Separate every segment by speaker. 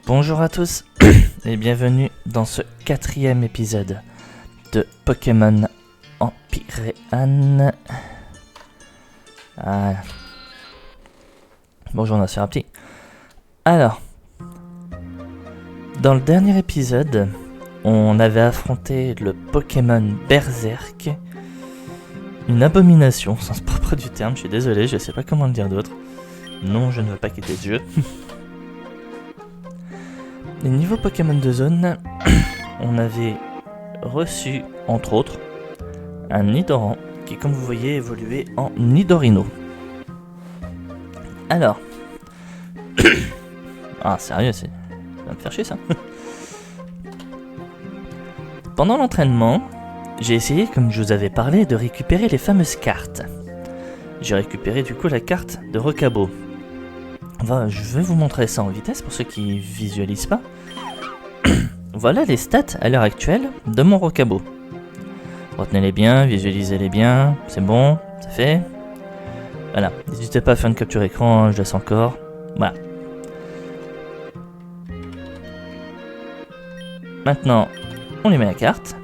Speaker 1: Bonjour à tous et bienvenue dans ce 4e épisode de Pokémon Empyrean. Bonjour, on a fait un petit. Alors, dans le dernier épisode, on avait affronté le Pokémon Berserk. Une abomination, au sens propre du terme, je suis désolé, je sais pas comment le dire d'autre. Non, je ne veux pas quitter ce jeu. Et niveau Pokémon de zone, on avait reçu, entre autres, un Nidoran qui, comme vous voyez, évoluait en Nidorino. Alors... sérieux, ça va me faire chier ça. Pendant l'entraînement, j'ai essayé, comme je vous avais parlé, de récupérer les fameuses cartes. J'ai récupéré du coup la carte de Rokabo. Je vais vous montrer ça en vitesse pour ceux qui visualisent pas. Voilà les stats à l'heure actuelle de mon Rokabo. Retenez-les bien, visualisez-les bien, c'est bon, c'est fait. Voilà, n'hésitez pas à faire une capture écran, je laisse encore. Voilà. Maintenant, on lui met la carte.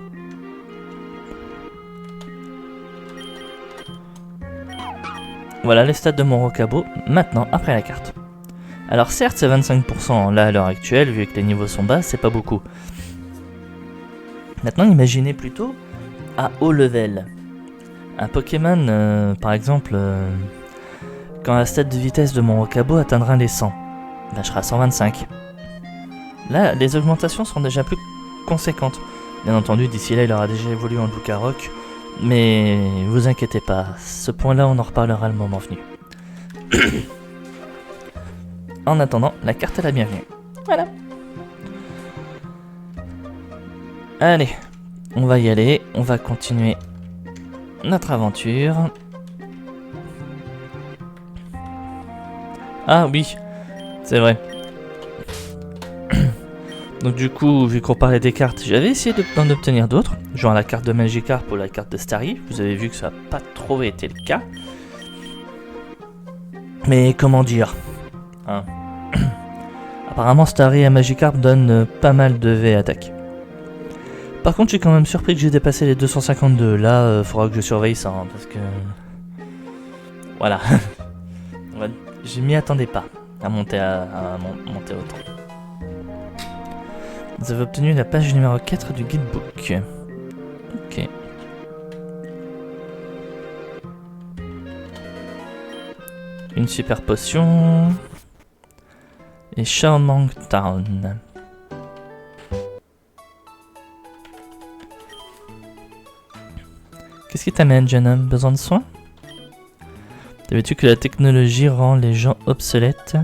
Speaker 1: Voilà les stats de mon Rokabo, maintenant après la carte. Alors certes c'est 25% là à l'heure actuelle, vu que les niveaux sont bas, c'est pas beaucoup. Maintenant imaginez plutôt à haut level. Un Pokémon, par exemple, quand la stat de vitesse de mon Rokabo atteindra les 100, ben, je serai à 125. Là les augmentations seront déjà plus conséquentes. Bien entendu d'ici là il aura déjà évolué en Lucaroc, mais vous inquiétez pas, ce point là on en reparlera le moment venu. En attendant, la carte est la bienvenue. Voilà. Allez, on va y aller. On va continuer notre aventure. Ah oui, c'est vrai. Donc du coup, vu qu'on parlait des cartes, j'avais essayé d'en obtenir d'autres. Genre la carte de Magikarp ou la carte de Starry. Vous avez vu que ça n'a pas trop été le cas. Mais comment dire Apparemment Starry et Magikarp donnent pas mal de V attaque. Par contre je suis quand même surpris que j'ai dépassé les 252. Là faudra que je surveille ça parce que... Voilà. Je m'y attendais pas à monter autant. Vous avez obtenu la page numéro 4 du guidebook. Ok. Une super potion... Et Charmang Town. Qu'est-ce qui t'amène, jeune homme? Besoin de soins? Savais-tu que la technologie rend les gens obsolètes?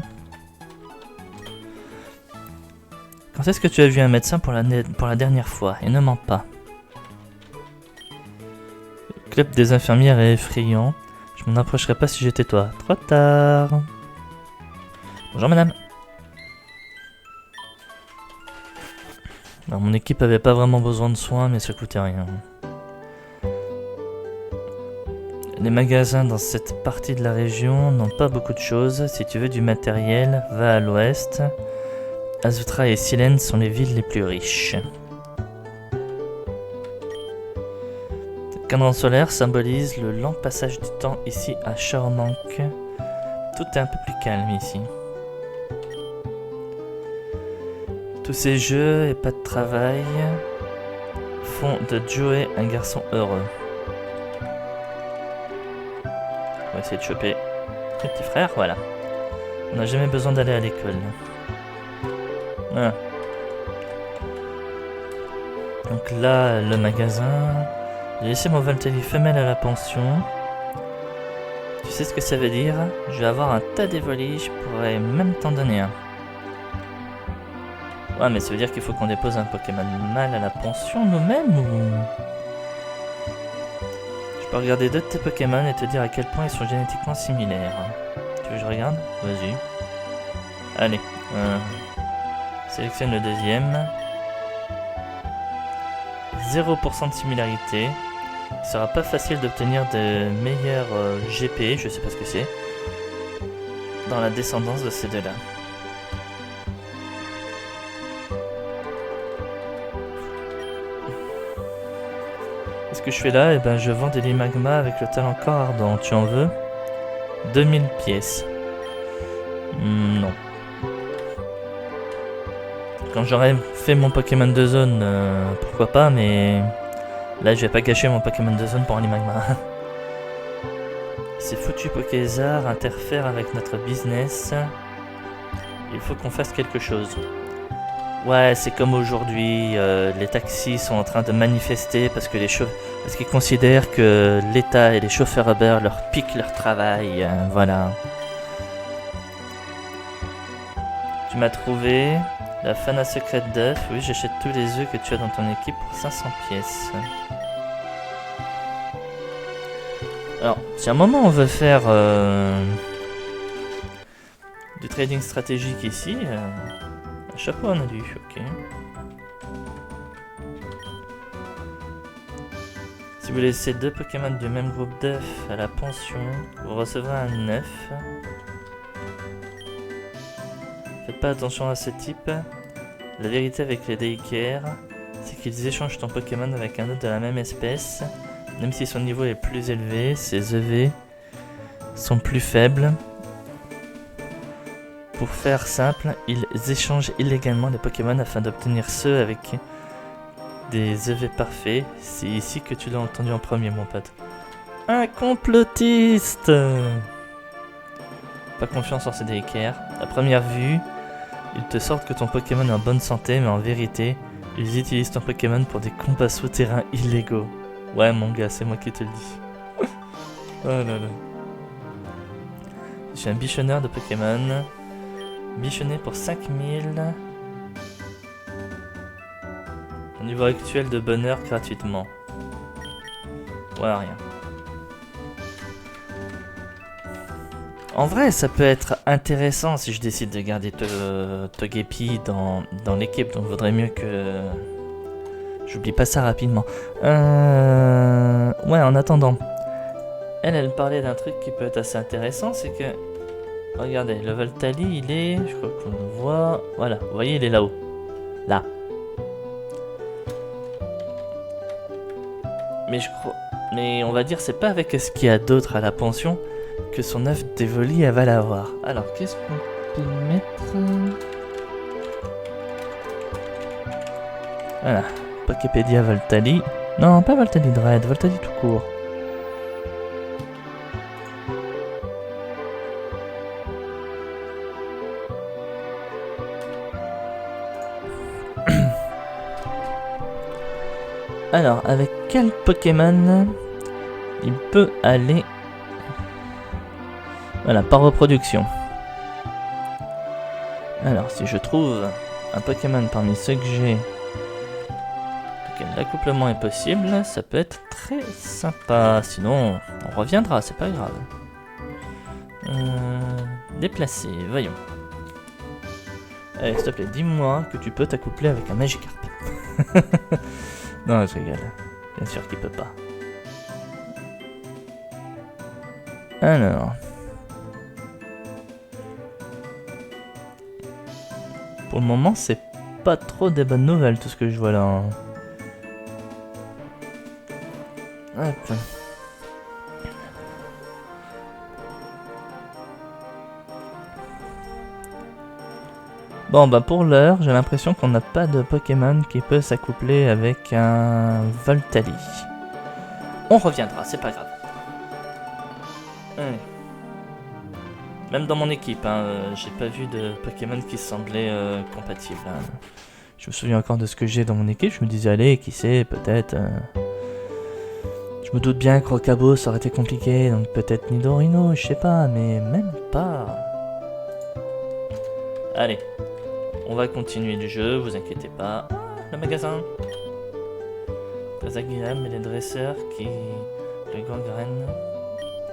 Speaker 1: Quand est-ce que tu as vu un médecin pour la dernière fois? Et ne mens pas. Le club des infirmières est effrayant. Je m'en approcherai pas si j'étais toi. Trop tard. Bonjour madame. Alors, mon équipe avait pas vraiment besoin de soins, mais ça coûtait rien. Les magasins dans cette partie de la région n'ont pas beaucoup de choses. Si tu veux du matériel, va à l'ouest. Azutra et Silène sont les villes les plus riches. Le cadran solaire symbolise le lent passage du temps ici à Charmank. Tout est un peu plus calme ici. Tous ces jeux et pas de travail font de Joey un garçon heureux. On va essayer de choper le petit frère, voilà. On n'a jamais besoin d'aller à l'école. Voilà. Donc là, le magasin. J'ai laissé mon Volteli femelle à la pension. Tu sais ce que ça veut dire? Je vais avoir un tas d'évolis, je pourrais même t'en donner un. Ouais, mais ça veut dire qu'il faut qu'on dépose un Pokémon mâle à la pension nous-mêmes ou... Je peux regarder deux de tes Pokémon et te dire à quel point ils sont génétiquement similaires. Tu veux que je regarde? Vas-y. Allez. Sélectionne le deuxième. 0% de similarité. Il sera pas facile d'obtenir de meilleurs GP, je sais pas ce que c'est, dans la descendance de ces deux-là. ce que je fais là, eh ben, je vends des lits magma avec le talent corps ardent. Tu en veux? 2000 pièces. Non. Quand j'aurai fait mon Pokémon de zone, pourquoi pas, mais là je vais pas gâcher mon Pokémon de zone pour un lit magma. Ces foutus Pokézards interfèrent avec notre business. Il faut qu'on fasse quelque chose. Ouais, c'est comme aujourd'hui, les taxis sont en train de manifester parce que parce qu'ils considèrent que l'État et les chauffeurs Uber leur piquent leur travail. Voilà. Tu m'as trouvé la Fana secrète d'œufs. Oui, j'achète tous les œufs que tu as dans ton équipe pour 500 pièces. Alors, si à un moment on veut faire du trading stratégique ici, chapeau on a dû, ok. Si vous laissez 2 Pokémon du même groupe d'œufs à la pension, vous recevrez un œuf. Faites pas attention à ce type. La vérité avec les daycare, c'est qu'ils échangent ton Pokémon avec un autre de la même espèce. Même si son niveau est plus élevé, ses EV sont plus faibles. Pour faire simple, ils échangent illégalement les Pokémon afin d'obtenir ceux avec des EV parfaits. C'est ici que tu l'as entendu en premier, mon pote. Un complotiste! Pas confiance en ces daycare. À première vue, ils te sortent que ton Pokémon est en bonne santé, mais en vérité, ils utilisent ton Pokémon pour des combats souterrains illégaux. Ouais, mon gars, c'est moi qui te le dis. Oh là là. Je suis un bichonneur de Pokémon. Bichonné pour 5000. Au niveau actuel de bonheur gratuitement. Ouais, rien. En vrai, ça peut être intéressant si je décide de garder Togepi dans l'équipe, donc vaudrait mieux que... J'oublie pas ça rapidement. Ouais, en attendant. Elle parlait d'un truc qui peut être assez intéressant, c'est que... Regardez, le Voltali, il est... Je crois qu'on le voit... Voilà, vous voyez, il est là-haut. Là. Mais je crois... Mais on va dire, c'est pas avec ce qu'il y a d'autre à la pension que son œuf d'Evoli, elle va l'avoir. Alors, qu'est-ce qu'on peut mettre... Voilà. Poképédia Voltali. Non, pas Voltali Dread, Voltali tout court. Alors, avec quel Pokémon il peut aller... Voilà, par reproduction. Alors, si je trouve un Pokémon parmi ceux que j'ai, auquel l'accouplement est possible, ça peut être très sympa. Sinon, on reviendra, c'est pas grave. Déplacer, voyons. Allez, s'il te plaît, dis-moi que tu peux t'accoupler avec un Magikarp. Non, je rigole. Bien sûr qu'il peut pas. Alors... Pour le moment, c'est pas trop des bonnes nouvelles, tout ce que je vois là. Hein. Hop. Bon, bah pour l'heure, j'ai l'impression qu'on n'a pas de Pokémon qui peut s'accoupler avec un Voltali. On reviendra, c'est pas grave. Allez. Même dans mon équipe, hein, j'ai pas vu de Pokémon qui semblait compatible. Hein. Je me souviens encore de ce que j'ai dans mon équipe, je me disais, allez, qui sait, peut-être... Je me doute bien que Rocabo, ça aurait été compliqué, donc peut-être Nidorino, je sais pas, mais même pas. Allez, on va continuer le jeu, vous inquiétez pas. Ah, le magasin. Très agréable, mais les dresseurs qui le gangrènent.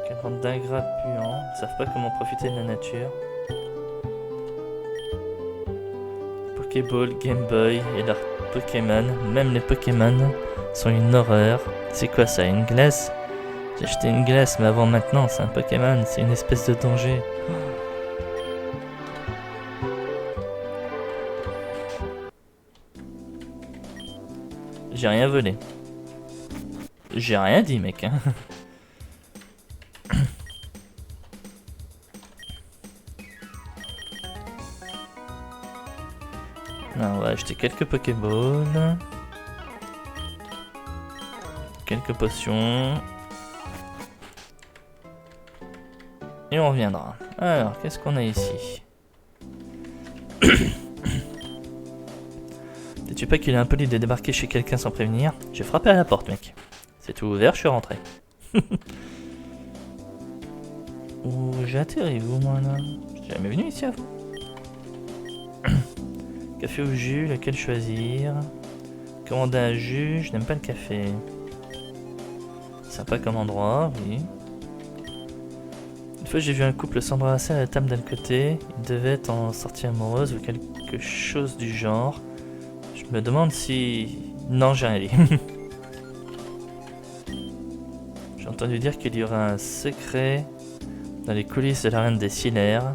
Speaker 1: Quelle bande d'ingrats puants, ils savent pas comment profiter de la nature. Pokéball, Game Boy et leurs Pokémon, même les Pokémon, sont une horreur. C'est quoi ça, une glace? J'ai acheté une glace, mais avant maintenant, c'est un Pokémon, c'est une espèce de danger. J'ai rien volé. J'ai rien dit, mec. Hein. On va acheter quelques Pokéballs. Quelques potions. Et on reviendra. Alors, qu'est-ce qu'on a ici? Sais-tu pas qu'il est impoli de débarquer chez quelqu'un sans prévenir? J'ai frappé à la porte, mec. C'est tout ouvert, je suis rentré. Où j'ai atterri, vous, moi, là? Je suis jamais venu ici à vous. Café au jus, lequel choisir? Commander un jus, je n'aime pas le café. Sympa comme endroit, oui. Une fois j'ai vu un couple s'embrasser à la table d'un côté. Ils devaient être en sortie amoureuse ou quelque chose du genre. Je me demande si... Non, j'ai rien dit. J'ai entendu dire qu'il y aurait un secret dans les coulisses de la reine des Cilaires.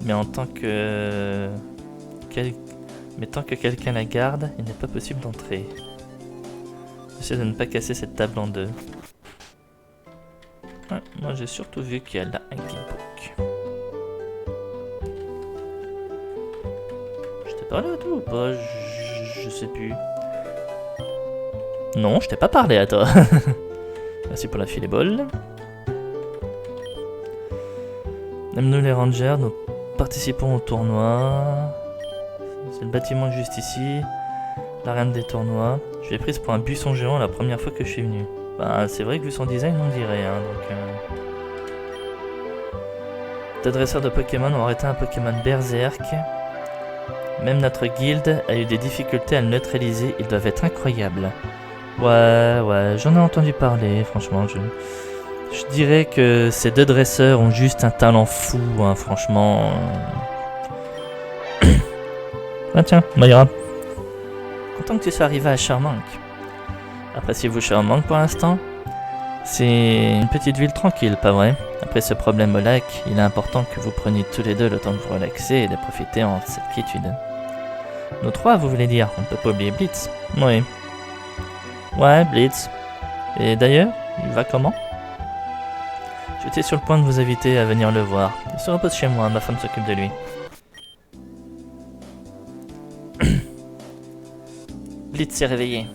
Speaker 1: Mais en tant que... Mais tant que quelqu'un la garde, il n'est pas possible d'entrer. J'essaie de ne pas casser cette table en deux. Ouais, moi j'ai surtout vu qu'il y a là un guidebook. Je t'ai parlé à toi ou pas? Je sais plus. Non, je t'ai pas parlé à toi. Merci pour la filébole. Aime-nous les rangers, nous participons au tournoi. C'est le bâtiment juste ici. L'arène des tournois. Je l'ai prise pour un buisson géant la première fois que je suis venu. Bah, c'est vrai que vu son design, on dirait. Hein, donc, Deux dresseurs de Pokémon ont arrêté un Pokémon Berserk. Même notre guilde a eu des difficultés à le neutraliser. Ils doivent être incroyables. Ouais, j'en ai entendu parler. Franchement, je dirais que ces deux dresseurs ont juste un talent fou. Hein, franchement. Ah tiens, Moira. Content que tu sois arrivé à Charmank. Appréciez-vous Charmank pour l'instant? C'est une petite ville tranquille, pas vrai? Après ce problème au lac, il est important que vous preniez tous les deux le temps de vous relaxer et de profiter en cette quiétude. Nous trois, vous voulez dire? On ne peut pas oublier Blitz. Oui. Ouais, Blitz. Et d'ailleurs, il va comment? J'étais sur le point de vous inviter à venir le voir. Il se repose chez moi, ma femme s'occupe de lui. Blitz s'est réveillé.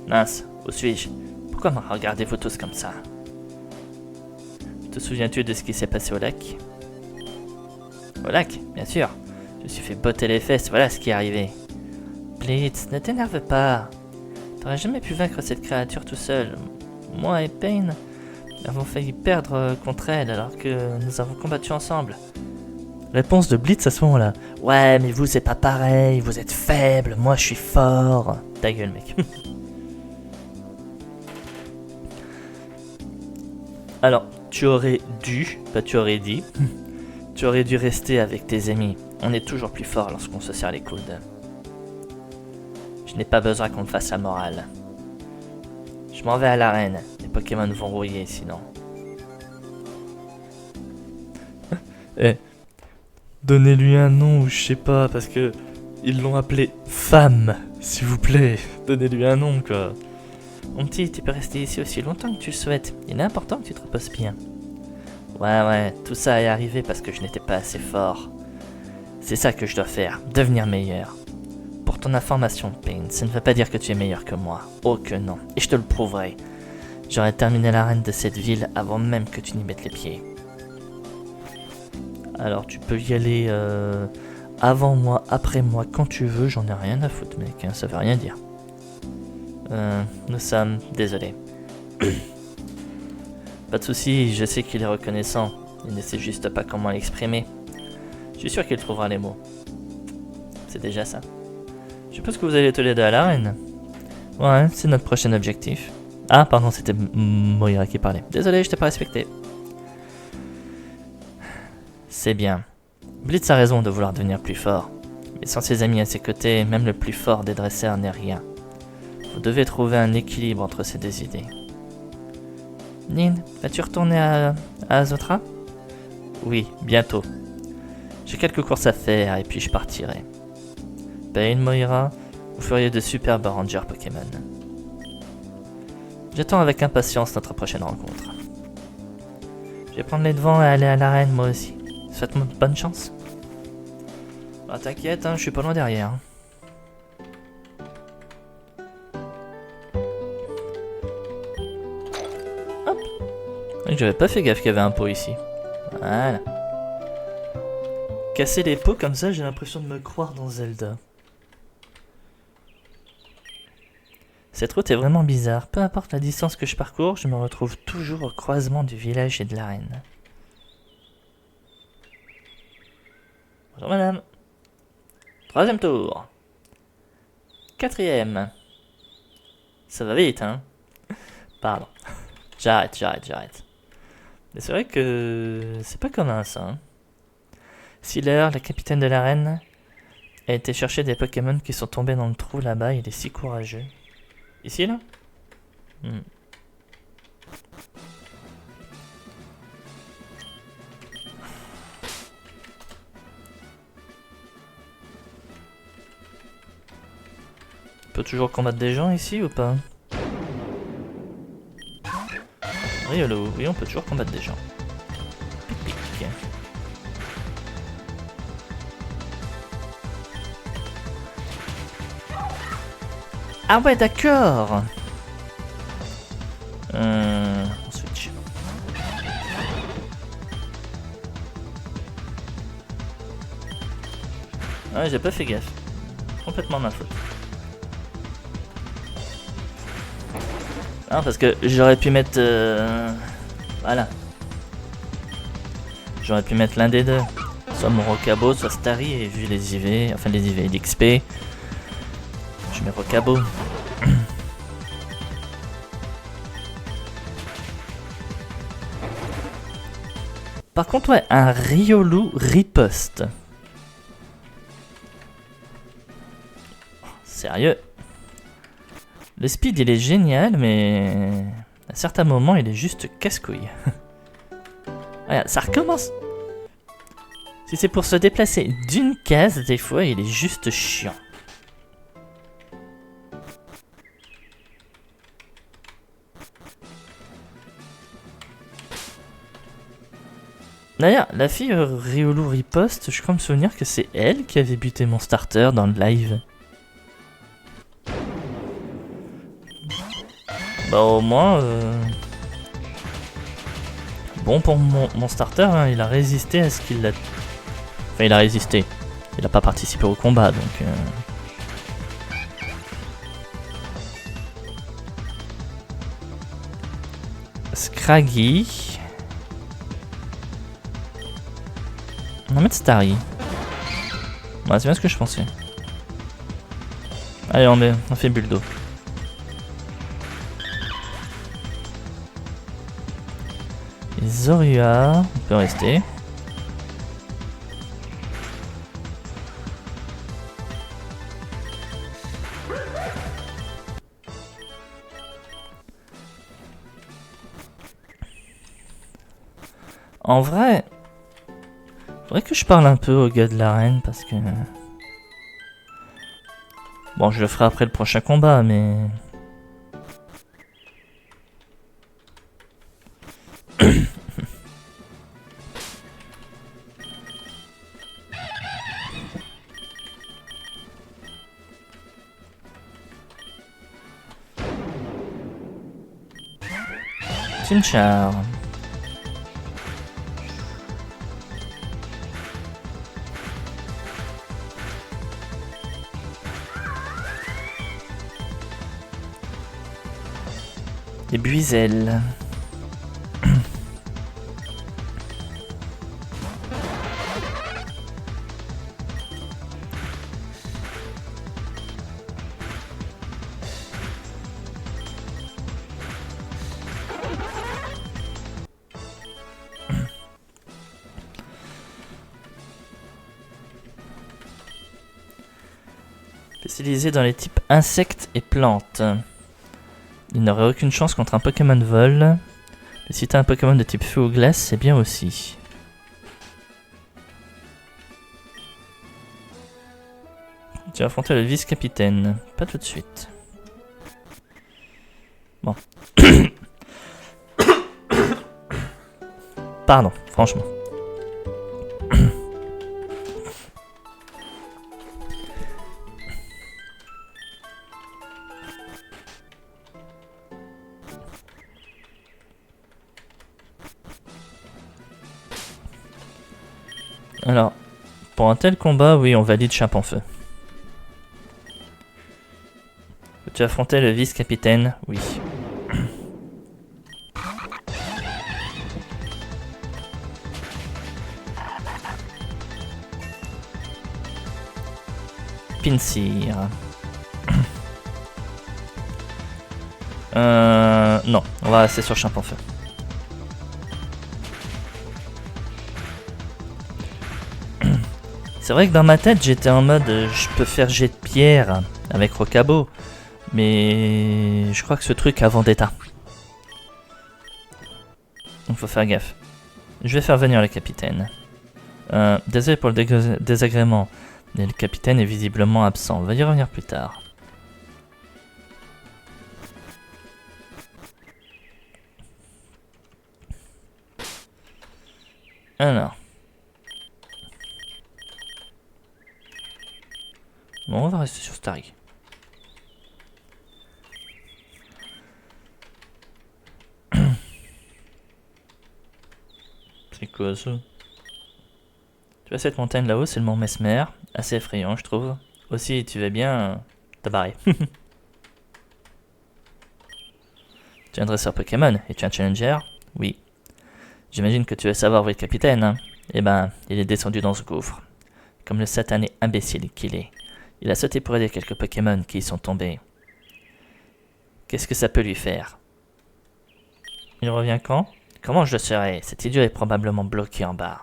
Speaker 1: Mince, où suis-je? Pourquoi me regardez-vous tous comme ça? Te souviens-tu de ce qui s'est passé au lac? Au lac, bien sûr. Je me suis fait botter les fesses, voilà ce qui est arrivé. Blitz, ne t'énerve pas. T'aurais jamais pu vaincre cette créature tout seul. Moi et Pain avons failli perdre contre elle alors que nous avons combattu ensemble. Réponse de Blitz à ce moment-là. Ouais, mais vous c'est pas pareil, vous êtes faible, moi je suis fort. Ta gueule, mec. Alors, tu aurais dû, pas tu aurais dit, tu aurais dû rester avec tes amis. On est toujours plus fort lorsqu'on se serre les coudes. Je n'ai pas besoin qu'on me fasse la morale. Je m'en vais à l'arène, les Pokémon vont rouiller sinon. Donnez-lui un nom ou je sais pas, parce que ils l'ont appelé femme, s'il vous plaît. Donnez-lui un nom, quoi. Mon petit, tu peux rester ici aussi longtemps que tu le souhaites. Il est important que tu te reposes bien. Ouais, tout ça est arrivé parce que je n'étais pas assez fort. C'est ça que je dois faire, devenir meilleur. Pour ton information, Pain, ça ne veut pas dire que tu es meilleur que moi. Oh que non, et je te le prouverai. J'aurais terminé l'arène de cette ville avant même que tu n'y mettes les pieds. Alors tu peux y aller avant moi, après moi, quand tu veux, j'en ai rien à foutre mec, hein, ça veut rien dire. Nous sommes désolés. Pas de soucis, je sais qu'il est reconnaissant, il ne sait juste pas comment l'exprimer. Je suis sûr qu'il trouvera les mots. C'est déjà ça. Je suppose que vous allez tous les deux à l'arène. Ouais, c'est notre prochain objectif. Ah pardon, c'était Moira qui parlait. Désolé, je t'ai pas respecté. C'est bien. Blitz a raison de vouloir devenir plus fort. Mais sans ses amis à ses côtés, même le plus fort des dresseurs n'est rien. Vous devez trouver un équilibre entre ces deux idées. Nin, vas-tu retourner à Azotra? Oui, bientôt. J'ai quelques courses à faire et puis je partirai. Pain, Moira, vous feriez de superbes rangers Pokémon. J'attends avec impatience notre prochaine rencontre. Je vais prendre les devants et aller à l'arène moi aussi. Souhaite-moi bonne chance. Bah t'inquiète, hein, je suis pas loin derrière. Hop. J'avais pas fait gaffe qu'il y avait un pot ici. Voilà. Casser les pots comme ça, j'ai l'impression de me croire dans Zelda. Cette route est vraiment bizarre. Peu importe la distance que je parcours, je me retrouve toujours au croisement du village et de l'arène. Bonjour madame. 3e tour. 4e. Ça va vite, hein? Pardon. J'arrête. Mais c'est vrai que c'est pas commun ça. Hein. Sealer, la capitaine de l'arène, a été chercher des Pokémon qui sont tombés dans le trou là-bas. Il est si courageux. Ici, là? On peut toujours combattre des gens ici ou pas? Riolo, oui, on peut toujours combattre des gens. Pic, pic. Ah ouais, d'accord. On switch. Ah ouais, j'ai pas fait gaffe. Complètement ma faute. Ah, parce que j'aurais pu mettre... Voilà. J'aurais pu mettre l'un des deux. Soit mon Rocabo, soit Starry, et vu les IV, enfin les IV, l'XP, je mets Rocabo. Par contre, ouais, un Riolu riposte. Sérieux. Le speed il est génial, mais à certains moments il est juste casse-couille. Regarde, ça recommence. Si c'est pour se déplacer d'une case, des fois il est juste chiant. D'ailleurs, la fille Riolu riposte, je crois me souvenir que c'est elle qui avait buté mon starter dans le live. Bah au moins, bon pour mon starter, hein, il a résisté à ce qu'il a... Enfin il a résisté, il a pas participé au combat donc... Scraggy... On va mettre Starry. Ouais, c'est bien ce que je pensais. Allez, on fait bulle d'eau. Et Zorua, on peut rester. En vrai, faudrait que je parle un peu au gars de l'arène parce que... Bon, je le ferai après le prochain combat, mais... Chimchar. Des buiselles. Spécialisé dans les types insectes et plantes. Il n'aurait aucune chance contre un Pokémon vol. Mais si t'as un Pokémon de type feu ou glace, c'est bien aussi. Tu vas affronter le vice-capitaine. Pas tout de suite. Bon. Pardon, franchement. Alors, pour un tel combat, oui, on valide Chape-en-Feu. Tu affrontais le vice-capitaine, oui. Pinsir. Non, on va rester sur Chape-en-Feu. C'est vrai que dans ma tête, j'étais en mode je peux faire jet de pierre avec Rocabo, mais je crois que ce truc a Vendetta. Donc faut faire gaffe. Je vais faire venir le capitaine. Désolé pour le désagrément, mais le capitaine est visiblement absent. On va y revenir plus tard. Alors. Bon, on va rester sur Starry. C'est quoi ça? Tu vois cette montagne là-haut, c'est le mont Mesmer. Assez effrayant, je trouve. Aussi, tu vas bien t'as barré. Tu es un dresseur Pokémon et tu es un challenger? Oui. J'imagine que tu veux savoir où est le capitaine, hein? Eh ben, il est descendu dans ce gouffre. Comme le satané imbécile qu'il est. Il a sauté pour aider quelques Pokémon qui y sont tombés. Qu'est-ce que ça peut lui faire? Il revient quand? Comment je le saurais? Cet idiot est probablement bloqué en bas.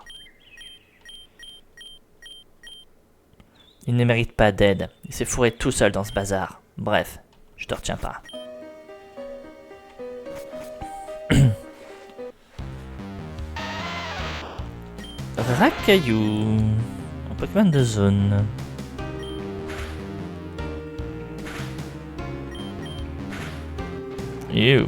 Speaker 1: Il ne mérite pas d'aide. Il s'est fourré tout seul dans ce bazar. Bref, je te retiens pas. Racaillou. Un Pokémon de zone. Ew.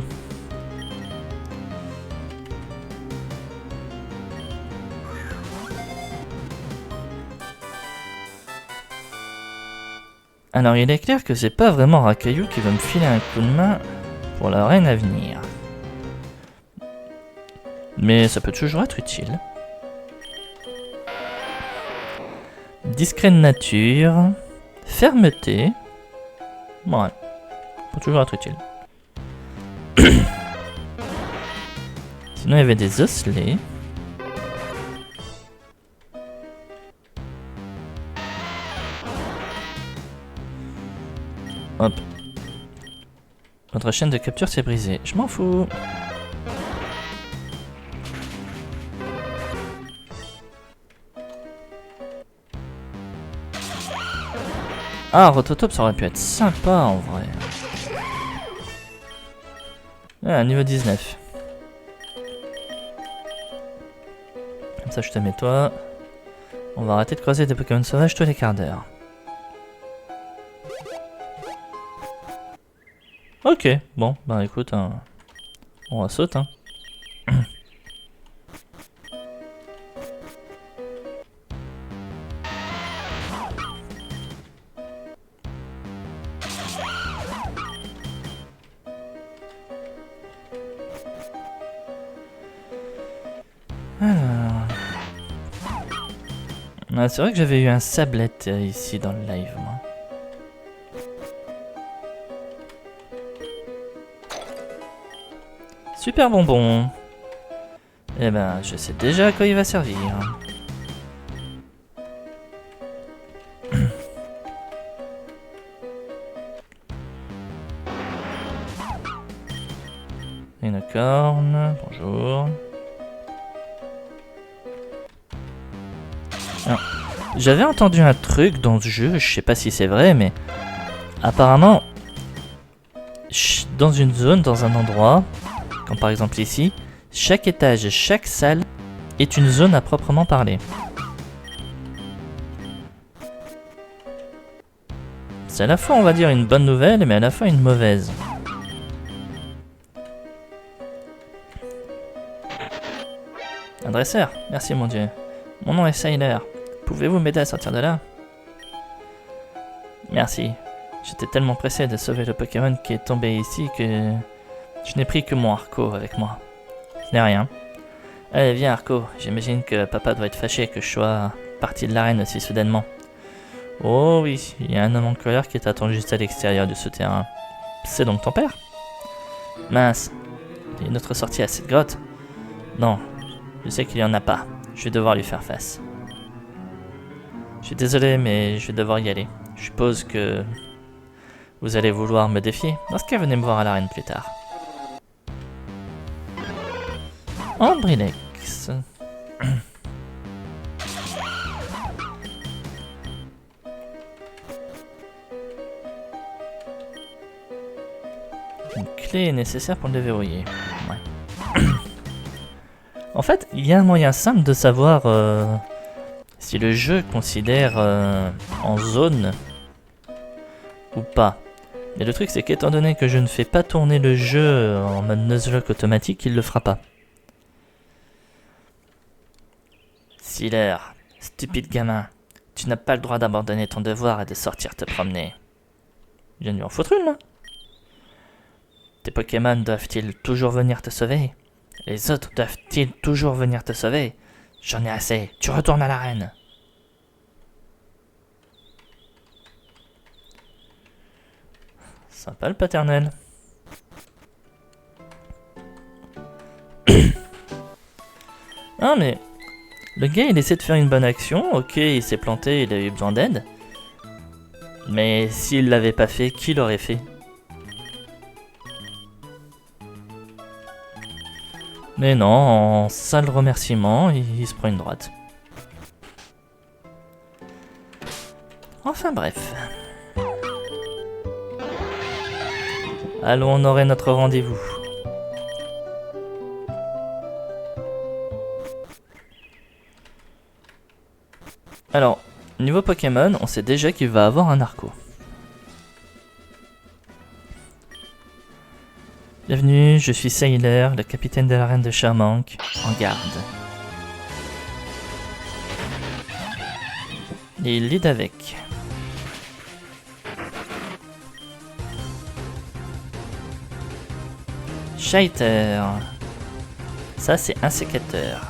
Speaker 1: Alors il est clair que c'est pas vraiment Racaillou qui va me filer un coup de main pour la reine à venir. Mais ça peut toujours être utile. Discret de nature. Fermeté. Ouais. Peut toujours être utile. Sinon il y avait des osselets. Hop. Notre chaîne de capture s'est brisée. Je m'en fous. Ah, Rototope, ça aurait pu être sympa en vrai. Ah, niveau 19. Comme ça, je te mets toi. On va arrêter de croiser des Pokémon sauvages tous les quarts d'heure. Ok, bon, bah écoute, hein, on va sauter. Hein. Ah, c'est vrai que j'avais eu un sablette ici dans le live, moi. Super bonbon. Eh ben, je sais déjà à quoi il va servir. Une corne, bonjour. J'avais entendu un truc dans ce jeu, je sais pas si c'est vrai, mais apparemment, dans une zone, dans un endroit, comme par exemple ici, chaque étage, chaque salle est une zone à proprement parler. C'est à la fois, on va dire, une bonne nouvelle, mais à la fois une mauvaise. Un dresseur. Merci mon dieu. Mon nom est Sailor. Pouvez-vous m'aider à sortir de là? Merci. J'étais tellement pressé de sauver le Pokémon qui est tombé ici que je n'ai pris que mon Arco avec moi. Ce n'est rien. Allez, viens Arco. J'imagine que papa doit être fâché que je sois parti de l'arène aussi soudainement. Oh oui, il y a un homme en colère qui t'attend juste à l'extérieur de ce terrain. C'est donc ton père? Mince. Il y a une autre sortie à cette grotte? Non, je sais qu'il n'y en a pas. Je vais devoir lui faire face. Je suis désolé, mais je vais devoir y aller. Je suppose que vous allez vouloir me défier. Dans ce cas, venez me voir à l'arène plus tard. Ambrilex. Une clé est nécessaire pour le déverrouiller. Ouais. En fait, il y a un moyen simple de savoir si le jeu considère en zone ou pas. Mais le truc c'est qu'étant donné que je ne fais pas tourner le jeu en mode Nuzlocke automatique, il le fera pas. Sailor, stupide gamin, tu n'as pas le droit d'abandonner ton devoir et de sortir te promener. Je viens de lui en foutre une là. Tes Pokémon doivent-ils toujours venir te sauver? Les autres doivent-ils toujours venir te sauver? J'en ai assez, tu retournes à l'arène. Sympa le paternel. Ah mais... Le gars il essaie de faire une bonne action, ok il s'est planté, il a eu besoin d'aide. Mais s'il l'avait pas fait, qui l'aurait fait? Mais non, en sale remerciement, il se prend une droite. Enfin bref. Allons honorer notre rendez-vous. Alors, niveau Pokémon, on sait déjà qu'il va avoir un Arco. Bienvenue, je suis Sailor, le capitaine de l'arène de Charmank, en garde. Et il lead avec. Shaiter. Ça c'est un sécateur.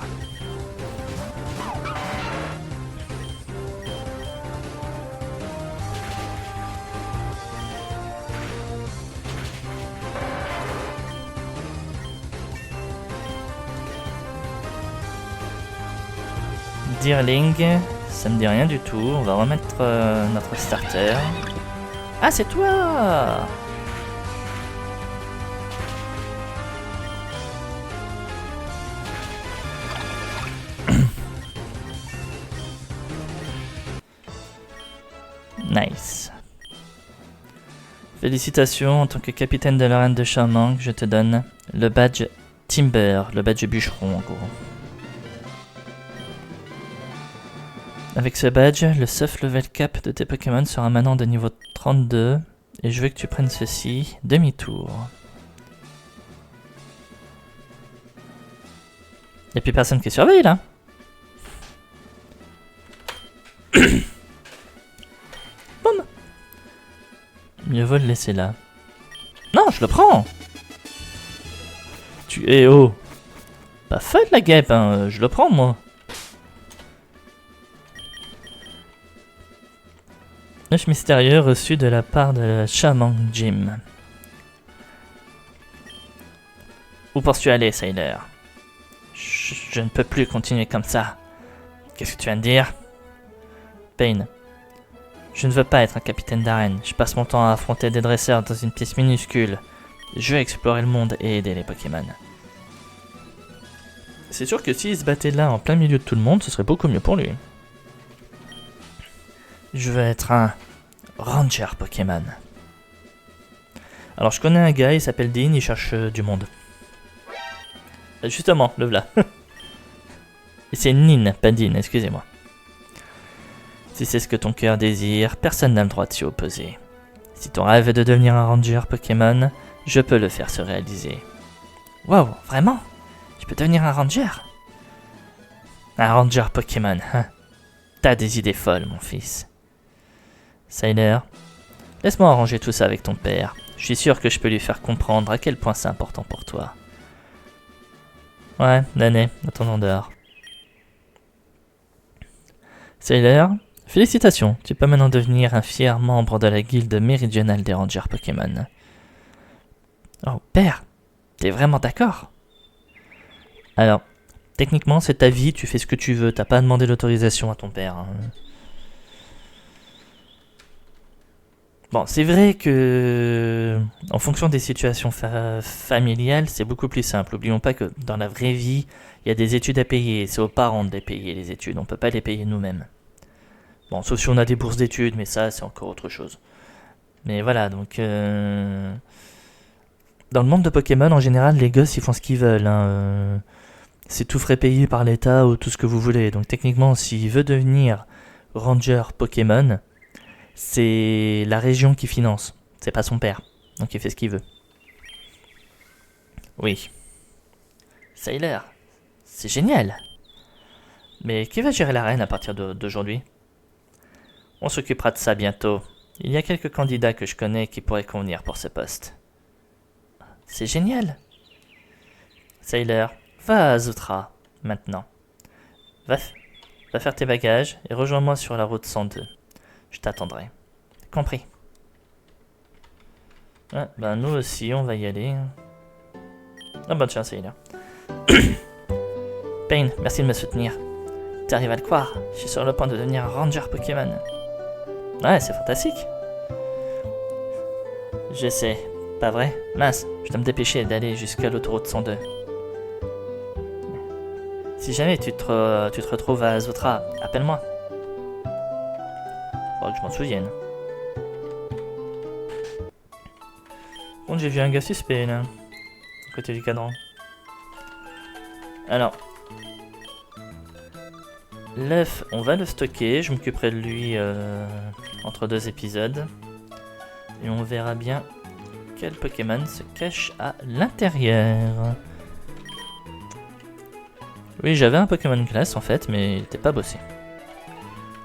Speaker 1: Deerling, ça me dit rien du tout. On va remettre notre starter. Ah, c'est toi! Nice. Félicitations, en tant que capitaine de l'arène de Charmank, je te donne le badge Timber, le badge bûcheron en gros. Avec ce badge, le soft level cap de tes Pokémon sera maintenant de niveau 32 et je veux que tu prennes ceci, demi-tour. Y'a plus personne qui surveille là. Boum. Mieux vaut le laisser là. Non, je le prends. Tu es haut. Pas fun la guêpe, hein. Je le prends moi. Œuf mystérieux reçu de la part de Charmank Gym. Où penses-tu aller, Sailor? Je ne peux plus continuer comme ça. Qu'est-ce que tu viens de dire? Pain. Je ne veux pas être un capitaine d'arène. Je passe mon temps à affronter des dresseurs dans une pièce minuscule. Je veux explorer le monde et aider les Pokémon. C'est sûr que s'il se battait là en plein milieu de tout le monde, ce serait beaucoup mieux pour lui. Je veux être un Ranger Pokémon. Alors je connais un gars, il s'appelle Dean, il cherche du monde. Justement, le voilà. C'est Nin, pas Dean, excusez-moi. Si c'est ce que ton cœur désire, personne n'a le droit de s'y opposer. Si ton rêve est de devenir un Ranger Pokémon, je peux le faire se réaliser. Wow, vraiment? Je peux devenir un Ranger? Un ranger Pokémon, hein. T'as des idées folles, mon fils. Sailor, laisse-moi arranger tout ça avec ton père. Je suis sûr que je peux lui faire comprendre à quel point c'est important pour toi. Ouais, l'année, attendons dehors. Sailor, félicitations, tu peux maintenant devenir un fier membre de la guilde méridionale des rangers Pokémon. Oh, père, t'es vraiment d'accord? Alors, techniquement, c'est ta vie, tu fais ce que tu veux, t'as pas à demander l'autorisation à ton père. Hein. Bon, c'est vrai que, en fonction des situations familiales, c'est beaucoup plus simple. N'oublions pas que dans la vraie vie, il y a des études à payer. C'est aux parents de les payer, les études. On peut pas les payer nous-mêmes. Bon, sauf si on a des bourses d'études, mais ça, c'est encore autre chose. Mais voilà, donc... Dans le monde de Pokémon, en général, les gosses, ils font ce qu'ils veulent. Hein. C'est tout frais payé par l'État ou tout ce que vous voulez. Donc techniquement, s'il veut devenir Ranger Pokémon... c'est la région qui finance, c'est pas son père, donc il fait ce qu'il veut. Oui. Sailor, c'est génial. Mais qui va gérer l'arène à partir d'aujourd'hui? On s'occupera de ça bientôt. Il y a quelques candidats que je connais qui pourraient convenir pour ce poste. C'est génial. Sailor, va à Zutra, maintenant. Va faire tes bagages et rejoins-moi sur la route 102. Je t'attendrai. Compris. Ah, ben nous aussi, on va y aller. Ah bah tiens, c'est là. Pain, merci de me soutenir. T'arrives à le croire, je suis sur le point de devenir un ranger Pokémon. Ouais, c'est fantastique. Je sais, pas vrai? Mince, je dois me dépêcher d'aller jusqu'à l'autoroute 102. Si jamais tu te retrouves à Zutra, appelle-moi. Faudra que je m'en souvienne. Bon, j'ai vu un gars suspect là, à côté du cadran. Alors, l'œuf, on va le stocker. Je m'occuperai de lui entre 2 épisodes. Et on verra bien quel Pokémon se cache à l'intérieur. Oui, j'avais un Pokémon classe en fait, mais il n'était pas bossé.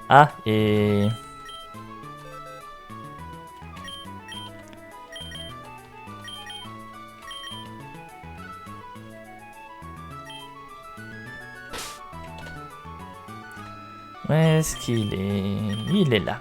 Speaker 1: Ah, et... Où est-ce qu'il est? Il est là.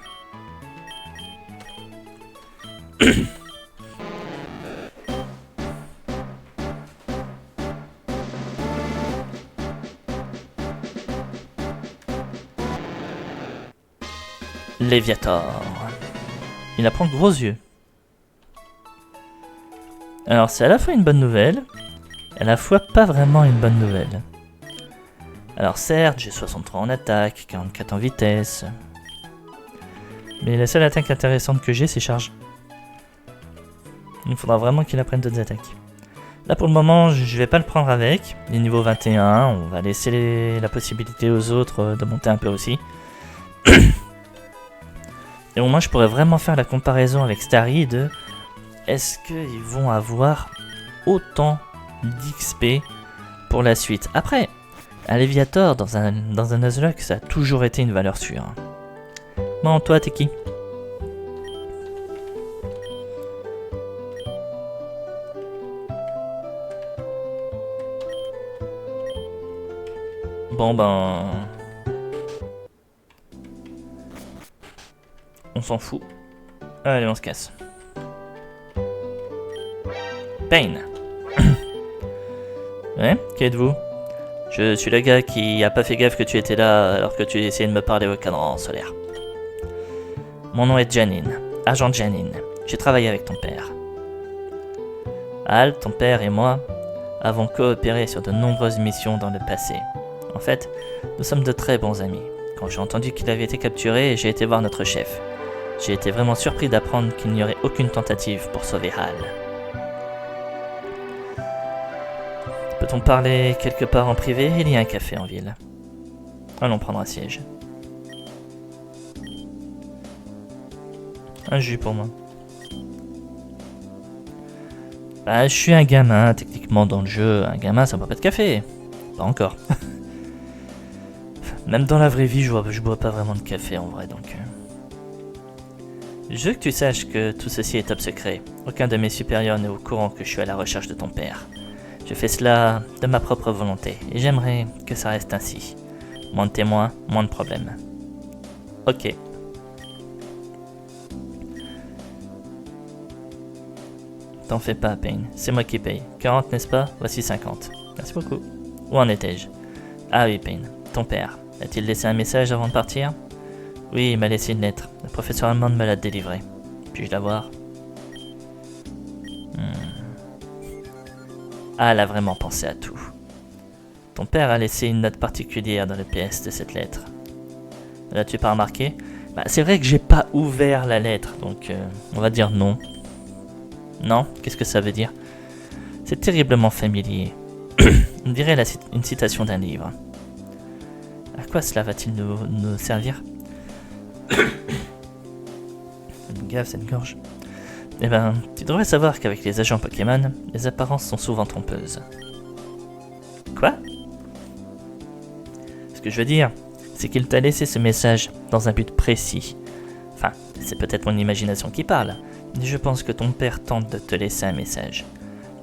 Speaker 1: Léviator. Il apprend gros yeux. Alors c'est à la fois une bonne nouvelle, et à la fois pas vraiment une bonne nouvelle. Alors certes, j'ai 63 en attaque, 44 en vitesse. Mais la seule attaque intéressante que j'ai, c'est charge. Il faudra vraiment qu'il apprenne d'autres attaques. Là pour le moment, je vais pas le prendre avec. Il est niveau 21, on va laisser la possibilité aux autres de monter un peu aussi. Et au moins je pourrais vraiment faire la comparaison avec Starry de... Est-ce qu'ils vont avoir autant d'XP pour la suite? Après... Un Léviator dans un Nuzlocke, ça a toujours été une valeur sûre. Bon, toi, t'es qui? Bon, ben... On s'en fout. Allez, on se casse. Pain. Ouais, qui êtes-vous? Je suis le gars qui a pas fait gaffe que tu étais là alors que tu essayais de me parler au cadran solaire. Mon nom est Janine, agent Janine. J'ai travaillé avec ton père. Al, ton père et moi avons coopéré sur de nombreuses missions dans le passé. En fait, nous sommes de très bons amis. Quand j'ai entendu qu'il avait été capturé, j'ai été voir notre chef. J'ai été vraiment surpris d'apprendre qu'il n'y aurait aucune tentative pour sauver Hal. Peut-on parler quelque part en privé? Il y a un café en ville. Allons prendre un siège. Un jus pour moi. Bah, je suis un gamin, techniquement dans le jeu. Un gamin, ça boit pas de café. Pas encore. Même dans la vraie vie, je bois pas vraiment de café en vrai, donc... Je veux que tu saches que tout ceci est top secret. Aucun de mes supérieurs n'est au courant que je suis à la recherche de ton père. Je fais cela de ma propre volonté, et j'aimerais que ça reste ainsi. Moins de témoins, moins de problèmes. Ok. T'en fais pas, Payne. C'est moi qui paye. 40, n'est-ce pas? Voici 50. Merci beaucoup. Où en étais-je? Ah oui, Payne. Ton père. A-t-il laissé un message avant de partir? Oui, il m'a laissé une lettre. Le professeur Hammond me l'a délivrée. Puis-je la voir? Ah, elle a vraiment pensé à tout. Ton père a laissé une note particulière dans le PS de cette lettre. Ne l'as-tu pas remarqué? Bah, c'est vrai que j'ai pas ouvert la lettre, donc on va dire non. Non? Qu'est-ce que ça veut dire? C'est terriblement familier. On dirait une citation d'un livre. À quoi cela va-t-il nous servir? Une gaffe, cette gorge. Eh ben, tu devrais savoir qu'avec les agents Pokémon, les apparences sont souvent trompeuses. Quoi? Ce que je veux dire, c'est qu'il t'a laissé ce message dans un but précis. Enfin, c'est peut-être mon imagination qui parle, mais je pense que ton père tente de te laisser un message.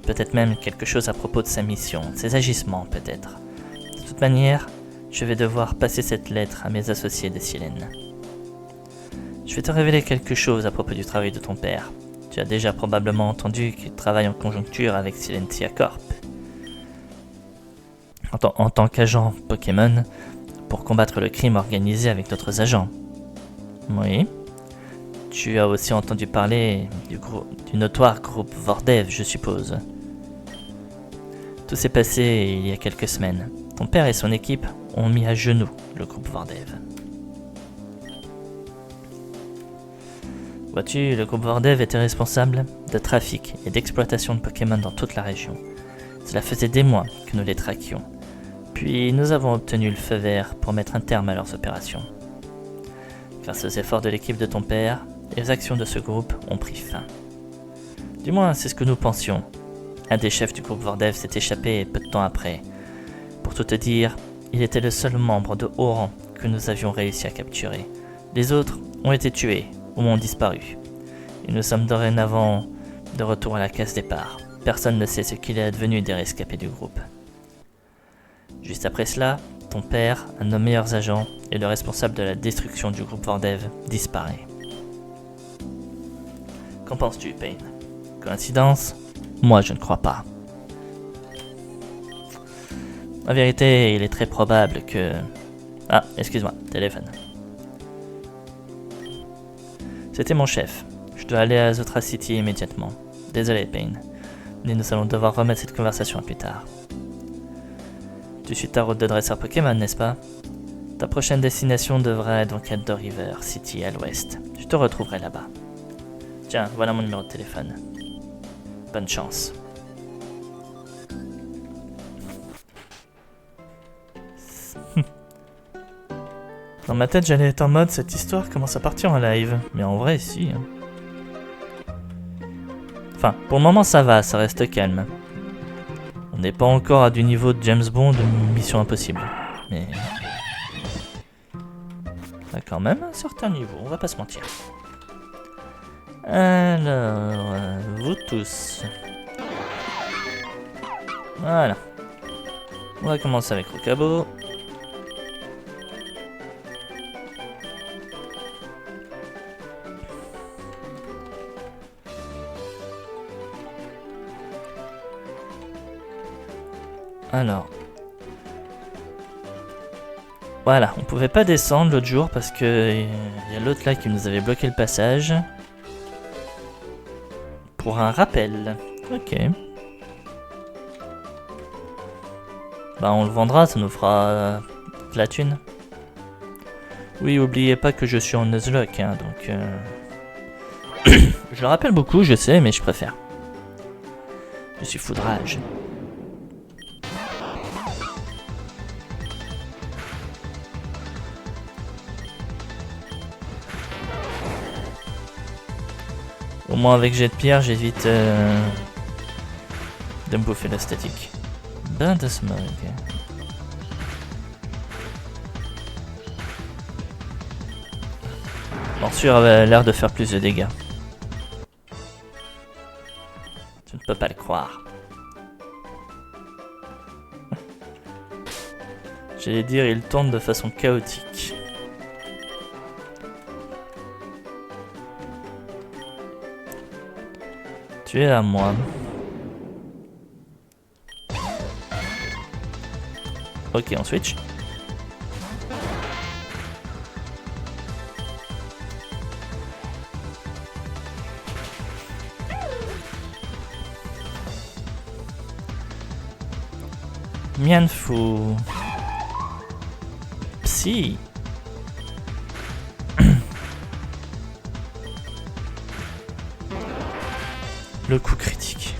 Speaker 1: Peut-être même quelque chose à propos de sa mission, de ses agissements peut-être. De toute manière, je vais devoir passer cette lettre à mes associés de Silène. Je vais te révéler quelque chose à propos du travail de ton père. Tu as déjà probablement entendu qu'il travaille en conjoncture avec Silentia Corp. En tant qu'agent Pokémon, pour combattre le crime organisé avec d'autres agents. Oui. Tu as aussi entendu parler du notoire groupe Vordev, je suppose. Tout s'est passé il y a quelques semaines. Ton père et son équipe ont mis à genoux le groupe Vordev. Vois-tu, le groupe Vordev était responsable de trafic et d'exploitation de Pokémon dans toute la région. Cela faisait des mois que nous les traquions. Puis nous avons obtenu le feu vert pour mettre un terme à leurs opérations. Grâce aux efforts de l'équipe de ton père, les actions de ce groupe ont pris fin. Du moins, c'est ce que nous pensions. Un des chefs du groupe Vordev s'est échappé peu de temps après. Pour tout te dire, il était le seul membre de haut rang que nous avions réussi à capturer. Les autres ont été tués ou ont disparu. Et nous sommes dorénavant de retour à la case départ. Personne ne sait ce qu'il est advenu des rescapés du groupe. Juste après cela, ton père, un de nos meilleurs agents et le responsable de la destruction du groupe Vordev, disparaît. Qu'en penses-tu, Payne? Coïncidence? Moi, je ne crois pas. En vérité, il est très probable que... Ah, excuse-moi, téléphone. C'était mon chef. Je dois aller à Zotra City immédiatement. Désolé, Payne. Mais nous allons devoir remettre cette conversation à plus tard. Tu suis ta route de dresseur Pokémon, n'est-ce pas? Ta prochaine destination devrait donc être de River City à l'ouest. Je te retrouverai là-bas. Tiens, voilà mon numéro de téléphone. Bonne chance. Dans ma tête, j'allais être en mode cette histoire commence à partir en live. Mais en vrai, si. Enfin, pour le moment, ça va, ça reste calme. On n'est pas encore à du niveau de James Bond de Mission Impossible. Mais... on a quand même un certain niveau, on va pas se mentir. Alors, vous tous. Voilà. On va commencer avec Rokabo. Alors. Voilà, on pouvait pas descendre l'autre jour parce que y a l'autre là qui nous avait bloqué le passage. Pour un rappel. Ok. Bah on le vendra, ça nous fera de la thune. Oui, oubliez pas que je suis en Nuzlocke, hein, donc... je le rappelle beaucoup, je sais, mais je préfère. Je suis foudrage. Au moins avec jet de pierre, j'évite de me bouffer la statique. Bain de smog. Morsure avait l'air de faire plus de dégâts. Je ne peux pas le croire. J'allais dire, il tourne de façon chaotique. Tu es à moi. Ok, on switch. Mianfu. Psy. Le coup critique.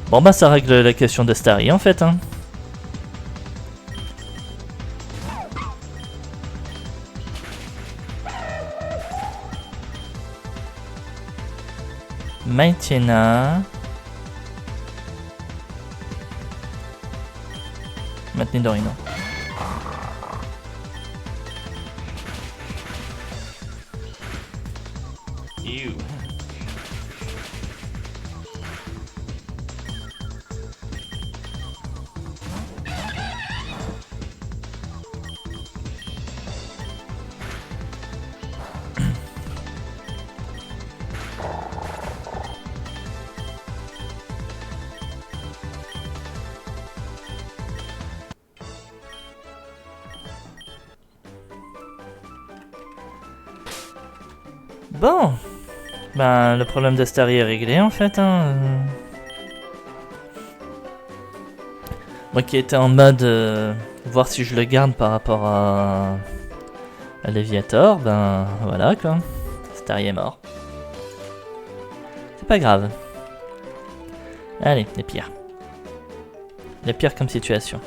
Speaker 1: Bon bah ça règle la question de Starry en fait hein. Maïtiena. Maintenant Dorino. Ew. Bon, ben le problème de Starry est réglé en fait. Hein. Moi qui étais en mode voir si je le garde par rapport à Léviator, ben voilà quoi. Starry est mort. C'est pas grave. Allez, les pires. Les pires comme situation.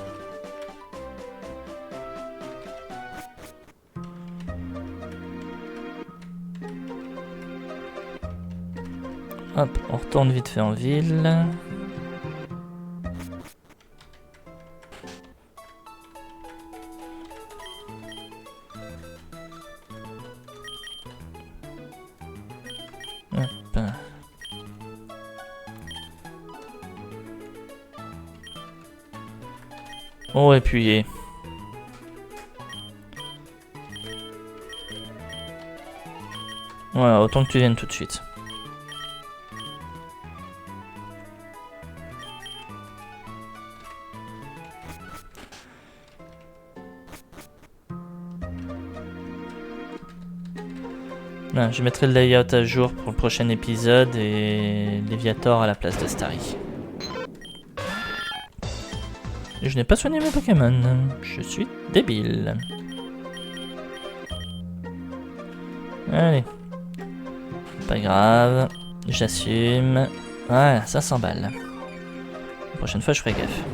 Speaker 1: Hop, on retourne vite fait en ville. Hop. Oh, appuyé. Ouais, autant que tu viennes tout de suite. Non, je mettrai le layout à jour pour le prochain épisode et Léviator à la place de Starry. Et je n'ai pas soigné mes Pokémon. Je suis débile. Allez. Pas grave. J'assume. Voilà, 500 balles. La prochaine fois, je ferai gaffe.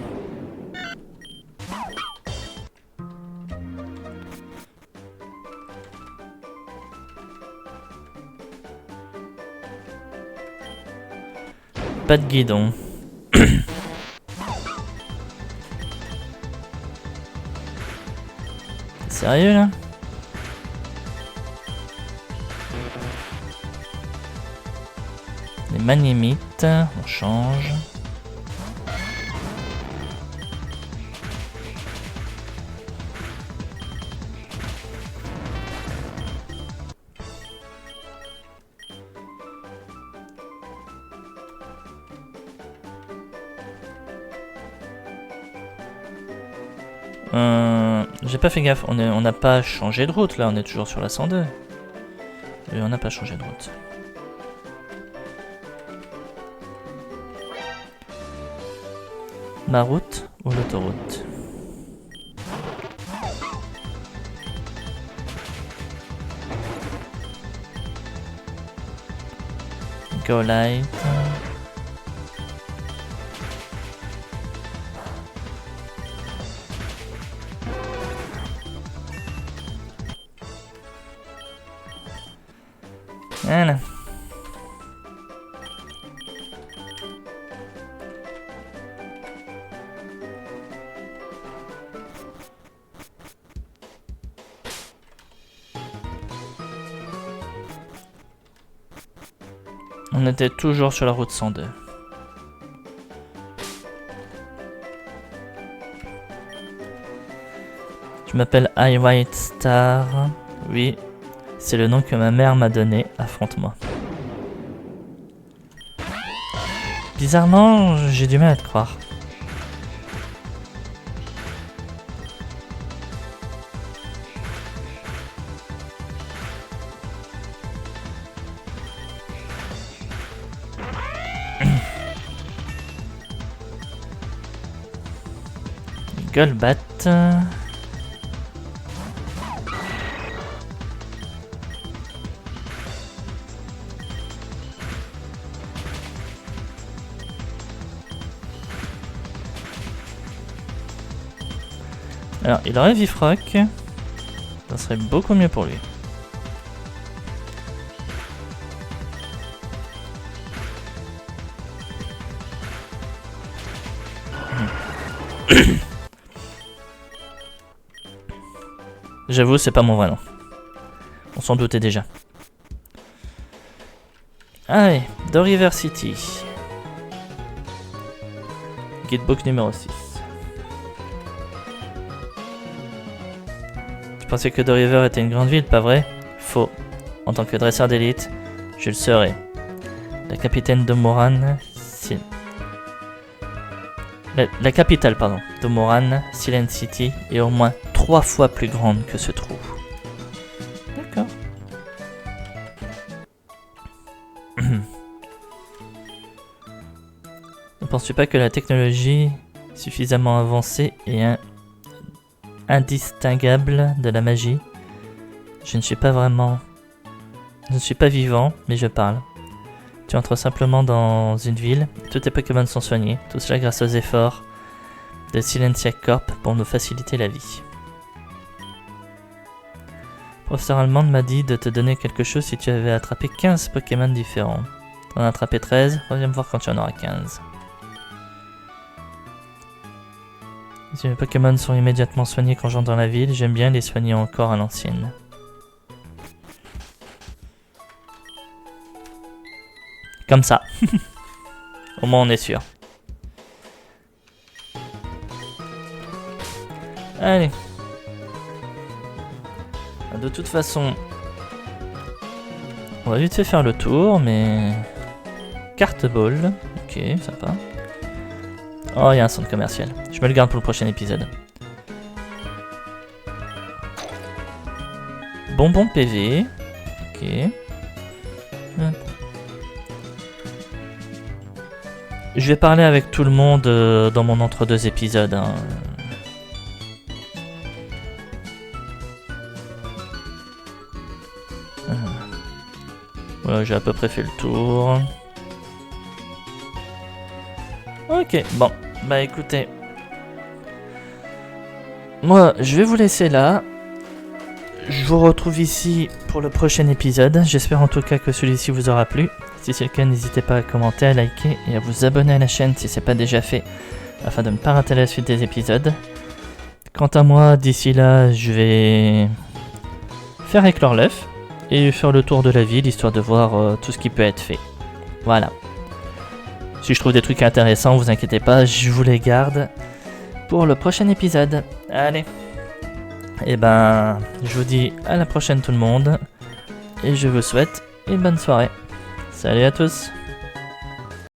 Speaker 1: Pas de guidon. Sérieux là? Les Magnémites, on change. J'ai pas fait gaffe, on n'a pas changé de route là, on est toujours sur la 102. Et on n'a pas changé de route. Ma route ou l'autoroute? Go light. Voilà. On était toujours sur la route 102. Je m'appelle I White Star. Oui, c'est le nom que ma mère m'a donné. Affronte-moi. Bizarrement, j'ai du mal à te croire. Golbat. Alors, il aurait Vifrock. Ça serait beaucoup mieux pour lui. J'avoue, c'est pas mon vrai nom. On s'en doutait déjà. Allez, The River City. Guidebook numéro 6. Tu pensais que The River était une grande ville, pas vrai? Faux. En tant que dresseur d'élite, je le serai. La capitaine Domoran... La capitale, pardon, Domoran, Silent City, est au moins 3 fois plus grande que ce trou. D'accord. Ne penses-tu pas que la technologie suffisamment avancée et indistinguable de la magie? Je ne suis pas vraiment... Je ne suis pas vivant, mais je parle. Tu entres simplement dans une ville, tous tes Pokémon sont soignés, tout cela grâce aux efforts de Silencia Corp pour nous faciliter la vie. Professeur Allemande m'a dit de te donner quelque chose si tu avais attrapé 15 Pokémon différents. T'en as attrapé 13, reviens me voir quand tu en auras 15. Si mes Pokémon sont immédiatement soignés quand j'entre dans la ville, j'aime bien les soigner encore à l'ancienne. Comme ça. Au moins on est sûr. Allez. De toute façon, on va vite fait faire le tour, mais... Carte ball. Ok, sympa. Oh, il y a un centre commercial. Je me le garde pour le prochain épisode. Bonbon PV. Ok. Je vais parler avec tout le monde dans mon entre-deux épisodes. Hein. Voilà, j'ai à peu près fait le tour. Ok, bon. Bah écoutez. Moi, je vais vous laisser là. Je vous retrouve ici pour le prochain épisode. J'espère en tout cas que celui-ci vous aura plu. Si c'est le cas, n'hésitez pas à commenter, à liker et à vous abonner à la chaîne si ce n'est pas déjà fait, afin de ne pas rater la suite des épisodes. Quant à moi, d'ici là, je vais faire éclore l'œuf et faire le tour de la ville, histoire de voir tout ce qui peut être fait. Voilà. Si je trouve des trucs intéressants, vous inquiétez pas, je vous les garde pour le prochain épisode. Allez. Et ben, je vous dis à la prochaine tout le monde, et je vous souhaite une bonne soirée. Salut à tous!